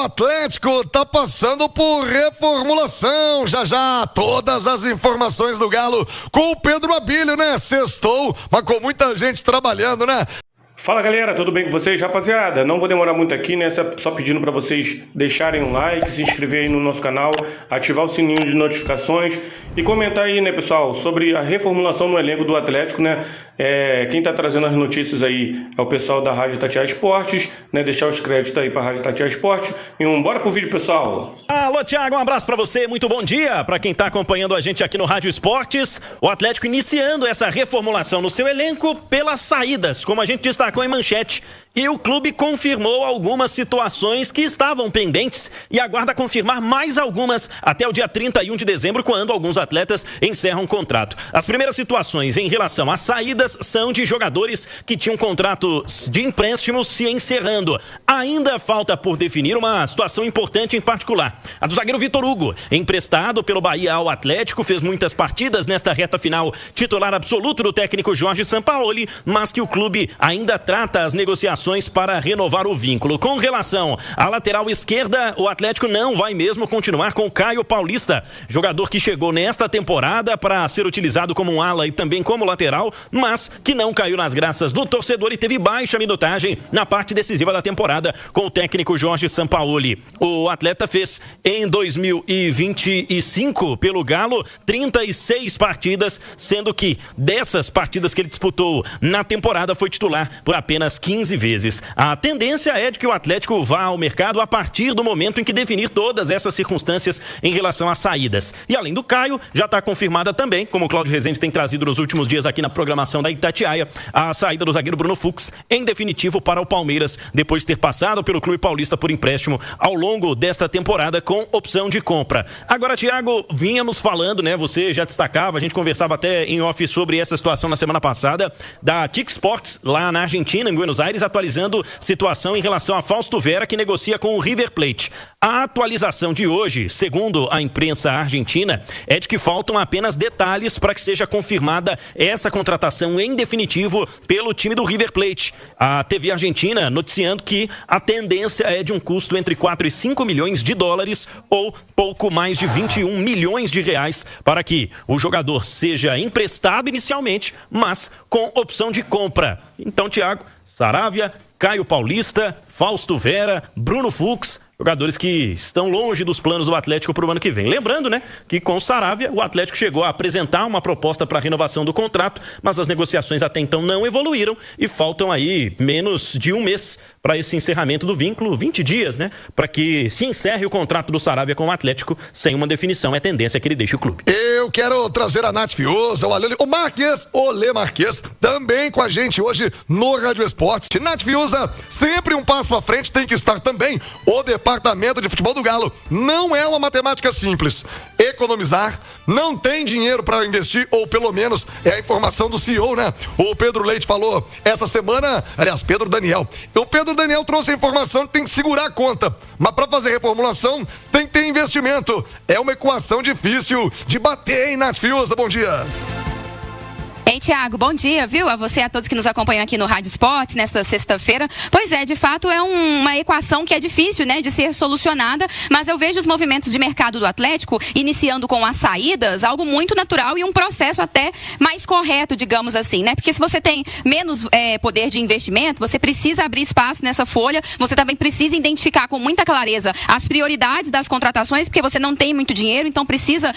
Atlético tá passando por reformulação. Já, todas as informações do Galo com o Pedro Abílio, né? Sextou, mas com muita gente trabalhando, né? Fala galera, tudo bem com vocês? Rapaziada, não vou demorar muito aqui, né? Só pedindo para vocês deixarem um like, se inscrever aí no nosso canal, ativar o sininho de notificações e comentar aí, né, pessoal, sobre a reformulação no elenco do Atlético, né? Quem tá trazendo as notícias aí é o pessoal da Rádio Itatiaia Esportes, né? Deixar os créditos aí pra Rádio Itatiaia Esportes. E bora pro vídeo, pessoal. Alô, Thiago, um abraço pra você, muito bom dia pra quem tá acompanhando a gente aqui no Rádio Esportes. O Atlético iniciando essa reformulação no seu elenco pelas saídas, como a gente destacou em manchete. E o clube confirmou algumas situações que estavam pendentes e aguarda confirmar mais algumas até o dia 31 de dezembro, quando alguns atletas encerram o contrato. As primeiras situações em relação às saídas são de jogadores que tinham contratos de empréstimo se encerrando. Ainda falta por definir uma situação importante em particular. A do zagueiro Vitor Hugo, emprestado pelo Bahia ao Atlético, fez muitas partidas nesta reta final, titular absoluto do técnico Jorge Sampaoli, mas que o clube ainda trata as negociações para renovar o vínculo. Com relação à lateral esquerda, o Atlético não vai mesmo continuar com o Caio Paulista, jogador que chegou nesta temporada para ser utilizado como um ala e também como lateral, mas que não caiu nas graças do torcedor e teve baixa minutagem na parte decisiva da temporada com o técnico Jorge Sampaoli. O atleta fez em 2025 pelo Galo 36 partidas, sendo que dessas partidas que ele disputou na temporada foi titular por apenas 15 vezes. A tendência é de que o Atlético vá ao mercado a partir do momento em que definir todas essas circunstâncias em relação às saídas. E além do Caio, já está confirmada também, como o Cláudio Rezende tem trazido nos últimos dias aqui na programação da Itatiaia, a saída do zagueiro Bruno Fux, em definitivo para o Palmeiras, depois de ter passado pelo clube paulista por empréstimo ao longo desta temporada com opção de compra. Agora, Thiago, vínhamos falando, né? Você já destacava, a gente conversava até em off sobre essa situação na semana passada, da TIC Sports lá na Argentina, em Buenos Aires, atualizando situação em relação a Fausto Vera, que negocia com o River Plate. A atualização de hoje, segundo a imprensa argentina, é de que faltam apenas detalhes para que seja confirmada essa contratação em definitivo pelo time do River Plate. A TV argentina noticiando que a tendência é de um custo entre 4 e 5 milhões de dólares ou pouco mais de 21 milhões de reais para que o jogador seja emprestado inicialmente, mas com opção de compra. Então, Thiago, Saravia, Caio Paulista, Fausto Vera, Bruno Fux, jogadores que estão longe dos planos do Atlético para o ano que vem. Lembrando, né, que com o Saravia, o Atlético chegou a apresentar uma proposta para a renovação do contrato, mas as negociações até então não evoluíram e faltam aí menos de um mês para esse encerramento do vínculo, 20 dias, né, para que se encerre o contrato do Saravia com o Atlético sem uma definição. É tendência que ele deixe o clube. Eu quero trazer a Nath Fiuza, o Lê Marques, também com a gente hoje no Rádio Esportes. Nath Fiuza, sempre um passo à frente, tem que estar também o Departamento de Futebol do Galo. Não é uma matemática simples. Economizar, não tem dinheiro para investir, ou pelo menos é a informação do CEO, né? O Pedro Leite falou essa semana, aliás, Pedro Daniel. O Pedro Daniel trouxe a informação que tem que segurar a conta, mas para fazer reformulação tem que ter investimento. É uma equação difícil de bater, hein, Nath Fiuza? Bom dia. Ei, Thiago, bom dia, viu? A você e a todos que nos acompanham aqui no Rádio Esportes nesta sexta-feira. Pois é, de fato é uma equação que é difícil, né, de ser solucionada, mas eu vejo os movimentos de mercado do Atlético iniciando com as saídas, algo muito natural e um processo até mais correto, digamos assim, né? Porque se você tem menos poder de investimento, você precisa abrir espaço nessa folha, você também precisa identificar com muita clareza as prioridades das contratações, porque você não tem muito dinheiro, então precisa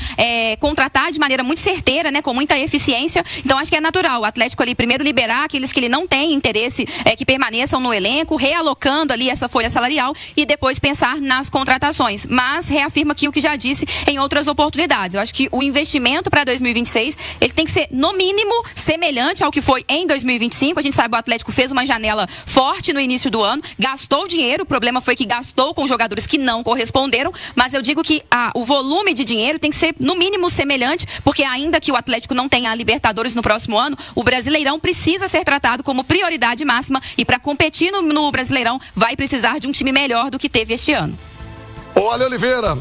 contratar de maneira muito certeira, né, com muita eficiência. Então acho que é natural o Atlético ali primeiro liberar aqueles que ele não tem interesse que permaneçam no elenco, realocando ali essa folha salarial e depois pensar nas contratações. Mas reafirma aqui o que já disse em outras oportunidades. Eu acho que o investimento para 2026 ele tem que ser no mínimo semelhante ao que foi em 2025. A gente sabe que o Atlético fez uma janela forte no início do ano, gastou dinheiro, o problema foi que gastou com jogadores que não corresponderam, mas eu digo que o volume de dinheiro tem que ser no mínimo semelhante, porque ainda que o Atlético não tenha a Libertadores no próximo ano, o Brasileirão precisa ser tratado como prioridade máxima e para competir no Brasileirão vai precisar de um time melhor do que teve este ano. Olha, Oliveira,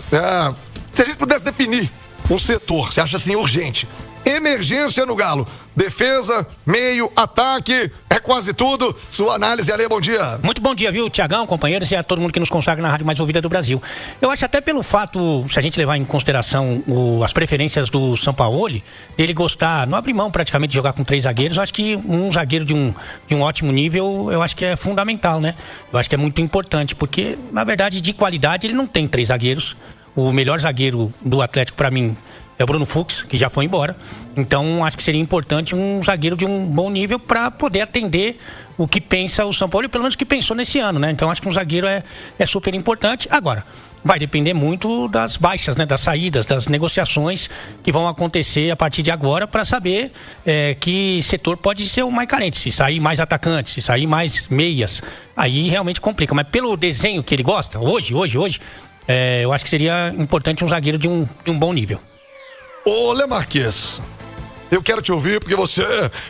se a gente pudesse definir um setor, você acha assim urgente, emergência no Galo, defesa, meio, ataque, é quase tudo. Sua análise, Ale, bom dia. Muito bom dia, viu, Tiagão, companheiros e a todo mundo que nos consagra na rádio mais ouvida do Brasil. Eu acho até pelo fato, se a gente levar em consideração as preferências do Sampaoli, ele gostar, não abrir mão praticamente de jogar com 3 zagueiros, eu acho que um zagueiro de um ótimo nível, eu acho que é fundamental, né? Eu acho que é muito importante, porque, na verdade, de qualidade, ele não tem 3 zagueiros. O melhor zagueiro do Atlético, para mim, é o Bruno Fux, que já foi embora. Então, acho que seria importante um zagueiro de um bom nível para poder atender o que pensa o São Paulo, e pelo menos o que pensou nesse ano, né? Então, acho que um zagueiro é super importante. Agora, vai depender muito das baixas, né? Das saídas, das negociações que vão acontecer a partir de agora para saber que setor pode ser o mais carente. Se sair mais atacantes, se sair mais meias, aí realmente complica. Mas pelo desenho que ele gosta, hoje, eu acho que seria importante um zagueiro de um bom nível. Ô, Lê Marques, eu quero te ouvir porque você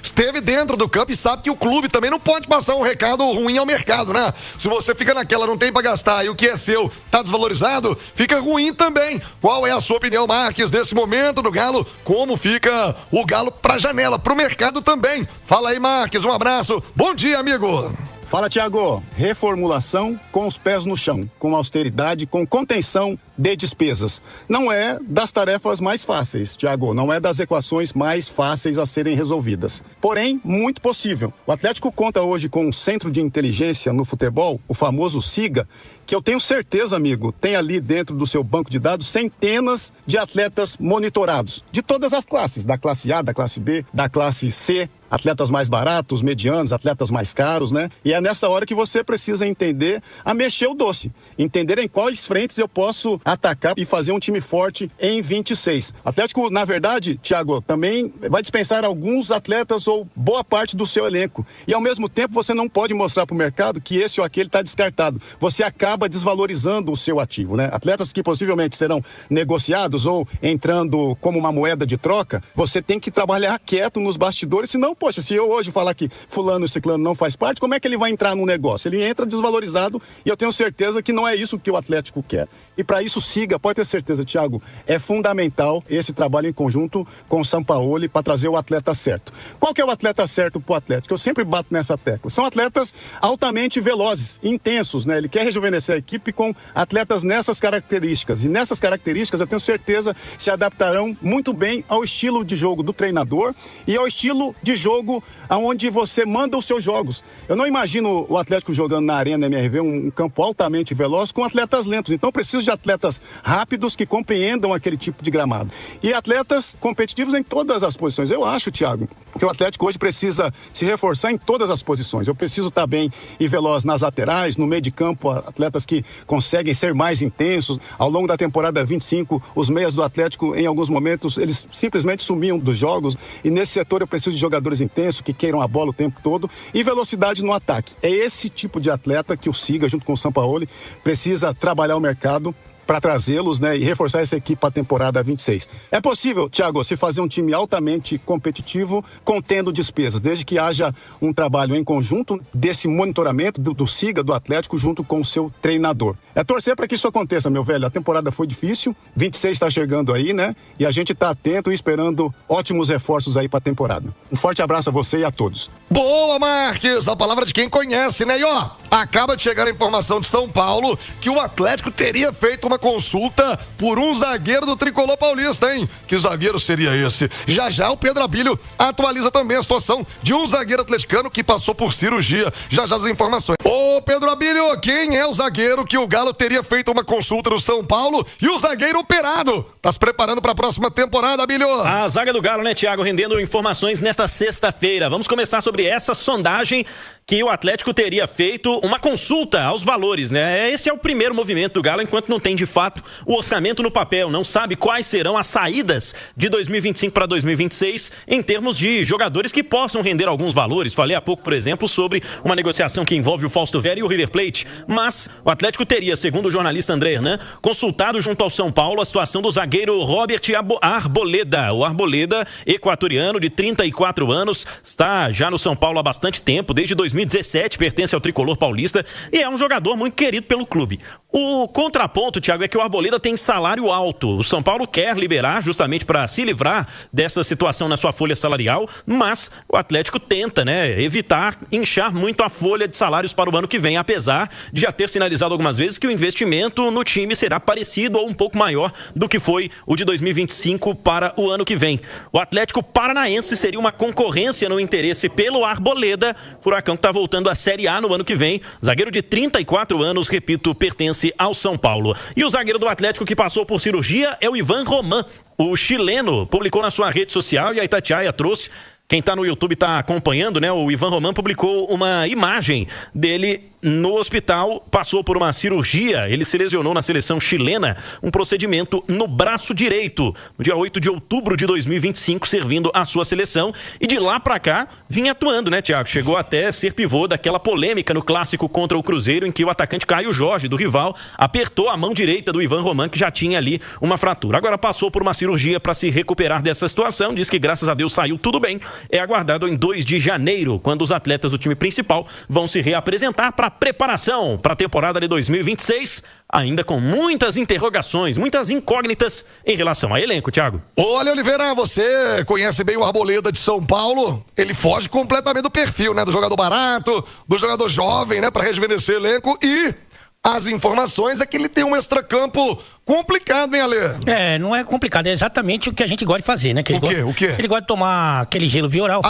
esteve dentro do campo e sabe que o clube também não pode passar um recado ruim ao mercado, né? Se você fica naquela, não tem pra gastar e o que é seu tá desvalorizado, fica ruim também. Qual é a sua opinião, Marques, desse momento do Galo? Como fica o Galo pra janela, pro mercado também? Fala aí, Marques, um abraço. Bom dia, amigo. Fala, Thiago. Reformulação com os pés no chão, com austeridade, com contenção de despesas. Não é das tarefas mais fáceis, Thiago, não é das equações mais fáceis a serem resolvidas. Porém, muito possível. O Atlético conta hoje com um centro de inteligência no futebol, o famoso SIGA, que eu tenho certeza, amigo, tem ali dentro do seu banco de dados centenas de atletas monitorados, de todas as classes, da classe A, da classe B, da classe C, atletas mais baratos, medianos, atletas mais caros, né? E é nessa hora que você precisa entender a mexer o doce, entender em quais frentes eu posso atacar e fazer um time forte em 26. Atlético, na verdade, Thiago, também vai dispensar alguns atletas ou boa parte do seu elenco. E ao mesmo tempo você não pode mostrar para o mercado que esse ou aquele está descartado. Você acaba desvalorizando o seu ativo, né? Atletas que possivelmente serão negociados ou entrando como uma moeda de troca, você tem que trabalhar quieto nos bastidores, senão, poxa, se eu hoje falar que fulano e ciclano não faz parte, como é que ele vai entrar num negócio? Ele entra desvalorizado e eu tenho certeza que não é isso que o Atlético quer. E para isso, SIGA, pode ter certeza, Thiago, é fundamental esse trabalho em conjunto com o Sampaoli para trazer o atleta certo. Qual que é o atleta certo para o Atlético? Eu sempre bato nessa tecla. São atletas altamente velozes, intensos, né? Ele quer rejuvenescer a equipe com atletas nessas características. E nessas características, eu tenho certeza, se adaptarão muito bem ao estilo de jogo do treinador e ao estilo de jogo aonde você manda os seus jogos. Eu não imagino o Atlético jogando na Arena MRV, um campo altamente veloz, com atletas lentos. Então, preciso de atletas rápidos que compreendam aquele tipo de gramado. E atletas competitivos em todas as posições. Eu acho, Thiago, que o Atlético hoje precisa se reforçar em todas as posições. Eu preciso estar bem e veloz nas laterais, no meio de campo, atletas que conseguem ser mais intensos. Ao longo da temporada 25, os meias do Atlético, em alguns momentos, eles simplesmente sumiam dos jogos. E nesse setor eu preciso de jogadores intensos, que queiram a bola o tempo todo. E velocidade no ataque. É esse tipo de atleta que o SIGA, junto com o Sampaoli, precisa trabalhar o mercado para trazê-los, né, e reforçar essa equipe para a temporada 26. É possível, Thiago, se fazer um time altamente competitivo, contendo despesas, desde que haja um trabalho em conjunto desse monitoramento do SIGA, do Atlético, junto com o seu treinador. É torcer para que isso aconteça, meu velho. A temporada foi difícil, 26 está chegando aí, né, e a gente está atento e esperando ótimos reforços aí para a temporada. Um forte abraço a você e a todos. Boa, Marques! A palavra de quem conhece, né? E ó, acaba de chegar a informação de São Paulo que o Atlético teria feito uma consulta por um zagueiro do Tricolor Paulista, hein? Que zagueiro seria esse? Já já o Pedro Abílio atualiza também a situação de um zagueiro atleticano que passou por cirurgia. Já já as informações. Ô, Pedro Abílio, quem é o zagueiro que o Galo teria feito uma consulta no São Paulo e o zagueiro operado? Tá se preparando para a próxima temporada, Abílio? A zaga do Galo, né, Thiago, rendendo informações nesta sexta-feira. Vamos começar sobre essa sondagem que o Atlético teria feito uma consulta aos valores, né? Esse é o primeiro movimento do Galo, enquanto não tem de fato o orçamento no papel, não sabe quais serão as saídas de 2025 para 2026 em termos de jogadores que possam render alguns valores. Falei há pouco, por exemplo, sobre uma negociação que envolve o Fausto Vera e o River Plate, mas o Atlético teria, segundo o jornalista André Hernan, consultado junto ao São Paulo a situação do zagueiro Robert Arboleda. O Arboleda, equatoriano de 34 anos, está já no São Paulo há bastante tempo, desde 2018 2017, pertence ao tricolor paulista e é um jogador muito querido pelo clube. O contraponto, Thiago, é que o Arboleda tem salário alto. O São Paulo quer liberar justamente para se livrar dessa situação na sua folha salarial, mas o Atlético tenta, né, evitar inchar muito a folha de salários para o ano que vem, apesar de já ter sinalizado algumas vezes que o investimento no time será parecido ou um pouco maior do que foi o de 2025 para o ano que vem. O Atlético Paranaense seria uma concorrência no interesse pelo Arboleda, Furacão que está voltando à Série A no ano que vem. Zagueiro de 34 anos, repito, pertence ao São Paulo. E o zagueiro do Atlético que passou por cirurgia é o Ivan Roman. O chileno publicou na sua rede social e a Itatiaia trouxe. Quem está no YouTube está acompanhando, né? O Ivan Roman publicou uma imagem dele no hospital, passou por uma cirurgia, ele se lesionou na seleção chilena, um procedimento no braço direito, no dia 8 de outubro de 2025, servindo a sua seleção, e de lá pra cá, vinha atuando, né, Thiago? Chegou até ser pivô daquela polêmica no clássico contra o Cruzeiro, em que o atacante Caio Jorge, do rival, apertou a mão direita do Ivan Roman, que já tinha ali uma fratura. Agora passou por uma cirurgia para se recuperar dessa situação, diz que graças a Deus saiu tudo bem, é aguardado em 2 de janeiro, quando os atletas do time principal vão se reapresentar para preparação para a temporada de 2026, ainda com muitas interrogações, muitas incógnitas em relação ao elenco, Thiago. Olha, Oliveira, você conhece bem o Arboleda de São Paulo, ele foge completamente do perfil, né, do jogador barato, do jogador jovem, né, para rejuvenescer o elenco, e as informações é que ele tem um extracampo complicado, hein, Ale? É, não é complicado, é exatamente o que a gente gosta de fazer, né? Que O quê? Ele gosta de tomar aquele gelo Vioral.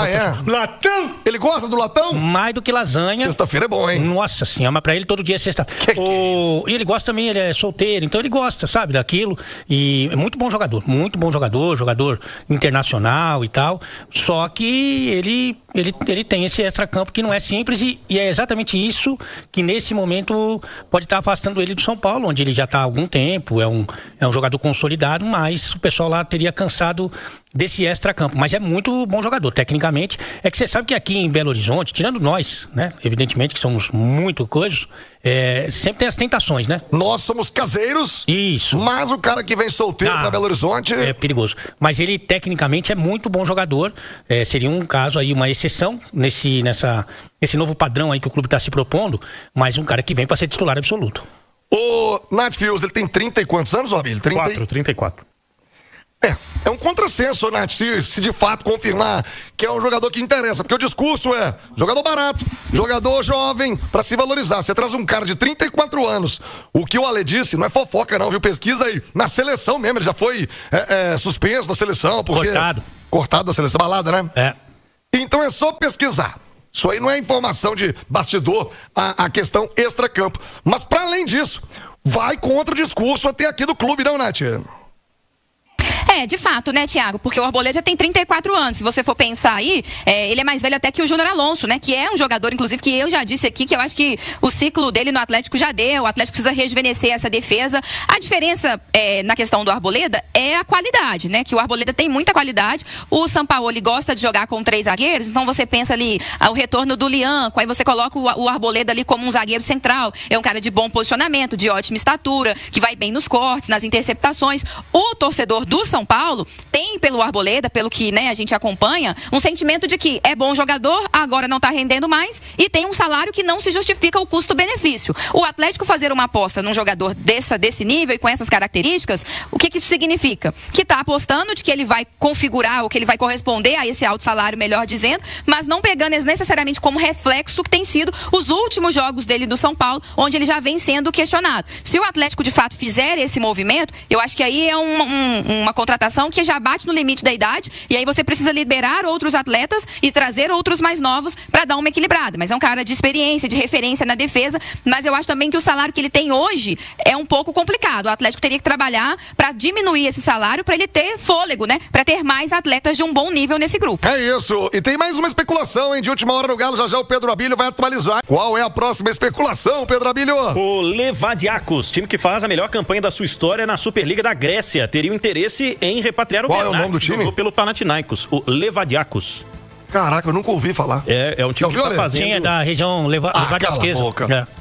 Latão! Ele gosta do latão? Mais do que lasanha. Sexta-feira é bom, hein? Nossa senhora, mas pra ele todo dia é sexta. E ele gosta também, ele é solteiro, então ele gosta, sabe, daquilo. E é muito bom jogador, jogador internacional e tal. Só que ele tem esse extracampo que não é simples e é exatamente isso que nesse momento pode estar afastando ele do São Paulo, onde ele já está há algum tempo, é um jogador consolidado, mas o pessoal lá teria cansado desse extracampo. Mas é muito bom jogador, tecnicamente. É que você sabe que aqui em Belo Horizonte, tirando nós, né, evidentemente que somos muito coisas, sempre tem as tentações, né? Nós somos caseiros. Isso. Mas o cara que vem solteiro pra Belo Horizonte é perigoso. Mas ele tecnicamente é muito bom jogador. Seria um caso aí, uma exceção nesse novo padrão aí que o clube está se propondo, mas um cara que vem para ser titular absoluto. O Nath Fius, ele tem 30 e quantos anos, Robilho? 34. É um contrassenso, Nath, se de fato confirmar que é um jogador que interessa, porque o discurso é jogador barato, jogador jovem, pra se valorizar. Você traz um cara de 34 anos, o que o Ale disse não é fofoca não, viu? Pesquisa aí, na seleção mesmo, ele já foi suspenso da seleção, porque... Cortado da seleção, balada, né? Então é só pesquisar. Isso aí não é informação de bastidor, a questão extracampo. Mas para além disso, vai contra o discurso até aqui do clube, não, Nath? De fato, né, Thiago? Porque o Arboleda já tem 34 anos. Se você for pensar aí, ele é mais velho até que o Júnior Alonso, né? Que é um jogador, inclusive, que eu já disse aqui, que eu acho que o ciclo dele no Atlético já deu. O Atlético precisa rejuvenescer essa defesa. A diferença na questão do Arboleda é a qualidade, né? Que o Arboleda tem muita qualidade. O Sampaoli gosta de jogar com 3 zagueiros. Então você pensa ali, o retorno do Lianco, aí você coloca o Arboleda ali como um zagueiro central. É um cara de bom posicionamento, de ótima estatura, que vai bem nos cortes, nas interceptações. O torcedor do São Paulo tem pelo Arboleda, pelo que, né, a gente acompanha, um sentimento de que é bom jogador, agora não está rendendo mais e tem um salário que não se justifica o custo-benefício. O Atlético fazer uma aposta num jogador desse nível e com essas características, o que isso significa? Que está apostando de que ele vai configurar ou que ele vai corresponder a esse alto salário, melhor dizendo, mas não pegando necessariamente como reflexo que tem sido os últimos jogos dele do São Paulo, onde ele já vem sendo questionado. Se o Atlético de fato fizer esse movimento, eu acho que aí é uma contratação que já bate no limite da idade e aí você precisa liberar outros atletas e trazer outros mais novos para dar uma equilibrada. Mas é um cara de experiência, de referência na defesa, mas eu acho também que o salário que ele tem hoje é um pouco complicado. O Atlético teria que trabalhar para diminuir esse salário para ele ter fôlego, né? Para ter mais atletas de um bom nível nesse grupo. É isso. E tem mais uma especulação, hein? De última hora no Galo, já o Pedro Abílio vai atualizar. Qual é a próxima especulação, Pedro Abílio? O Levadiakos, time que faz a melhor campanha da sua história na Superliga da Grécia, teria um interesse em repatriar o Qual é o nome do time? Pelo Panathinaikos, o Levadiakos. Caraca, eu nunca ouvi falar. É um time que tá fazendo... Tinha da região Levadiakesa.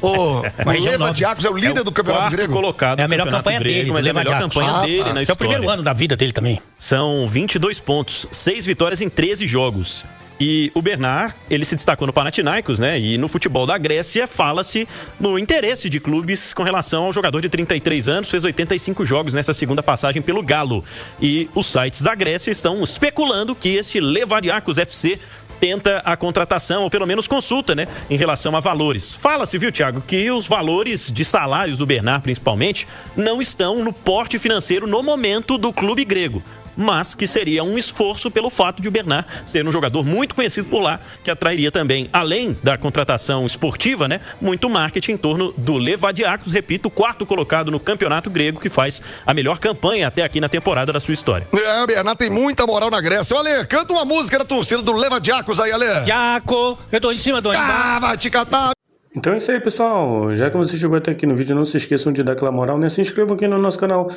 O Levadiakos é o líder do campeonato grego. Colocado é a melhor campanha dele, mas é a melhor campanha dele na história. É o primeiro ano da vida dele também. São 22 pontos, 6 vitórias em 13 jogos. E o Bernard, ele se destacou no Panathinaikos, né? E no futebol da Grécia fala-se no interesse de clubes com relação ao jogador de 33 anos, fez 85 jogos nessa segunda passagem pelo Galo. E os sites da Grécia estão especulando que este Levadiakos FC tenta a contratação, ou pelo menos consulta, né, em relação a valores. Fala-se, viu, Thiago, que os valores de salários do Bernard, principalmente, não estão no porte financeiro no momento do clube grego, mas que seria um esforço pelo fato de o Bernard ser um jogador muito conhecido por lá, que atrairia também, além da contratação esportiva, né, muito marketing em torno do Levadiakos, repito, o quarto colocado no campeonato grego, que faz a melhor campanha até aqui na temporada da sua história. O Bernard tem muita moral na Grécia. Olha, canta uma música da torcida do Levadiakos aí, Ale. Jaco, eu tô em cima do animal. Vai te catar. Então é isso aí, pessoal. Já que você chegou até aqui no vídeo, não se esqueçam de dar aquela moral, né? Se inscrevam aqui no nosso canal.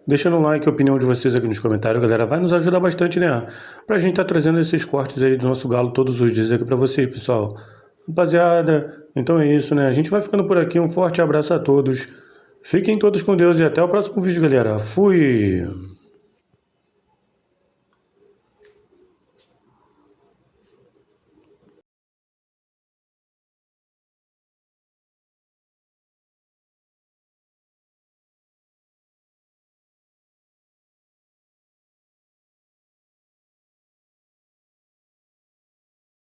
Deixando um like, a opinião de vocês aqui nos comentários, galera. Vai nos ajudar bastante, né? Pra gente tá trazendo esses cortes aí do nosso galo todos os dias aqui pra vocês, pessoal. Rapaziada, então é isso, né? A gente vai ficando por aqui. Um forte abraço a todos. Fiquem todos com Deus e até o próximo vídeo, galera. Fui!